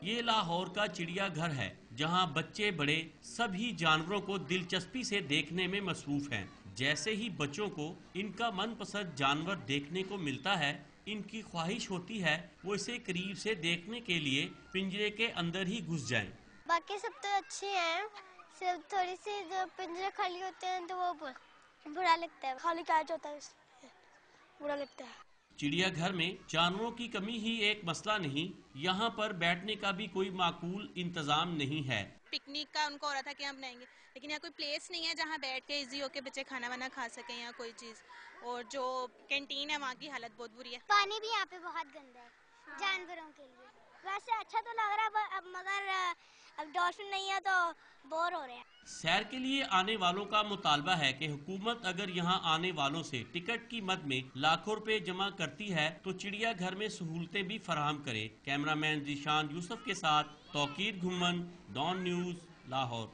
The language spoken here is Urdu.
یہ لاہور کا چڑیا گھر ہے جہاں بچے بڑے سبھی جانوروں کو دلچسپی سے دیکھنے میں مصروف ہیں۔ جیسے ہی بچوں کو ان کا من پسند جانور دیکھنے کو ملتا ہے، ان کی خواہش ہوتی ہے وہ اسے قریب سے دیکھنے کے لیے پنجرے کے اندر ہی گھس جائیں۔ باقی سب تو اچھے ہیں، صرف تھوڑی سی جو پنجرے خالی ہوتے ہیں تو وہ برا لگتا ہے، خالی کیچ ہوتا ہے برا لگتا ہے۔ چڑیا گھر میں جانوروں کی کمی ہی ایک مسئلہ نہیں، یہاں پر بیٹھنے کا بھی کوئی معقول انتظام نہیں ہے۔ پکنک کا ان کو ہو رہا تھا کہ ہم بنائیں گے، لیکن یہاں کوئی پلیس نہیں ہے جہاں بیٹھ کے ایزی ہو کے بچے کھانا وانا کھا سکیں یا کوئی چیز، اور جو کینٹین ہے وہاں کی حالت بہت بری ہے۔ پانی بھی یہاں پہ بہت گندا ہے جانوروں کے لیے، ویسے اچھا تو لگ رہا ہے مگر اب ڈولفن نہیں ہے تو بور ہو رہے ہیں۔ سیر کے لیے آنے والوں کا مطالبہ ہے کہ حکومت اگر یہاں آنے والوں سے ٹکٹ کی مد میں لاکھوں روپے جمع کرتی ہے تو چڑیا گھر میں سہولتیں بھی فراہم کرے۔ کیمرہ مین ذیشان یوسف کے ساتھ توقیر گھمن، ڈان نیوز، لاہور۔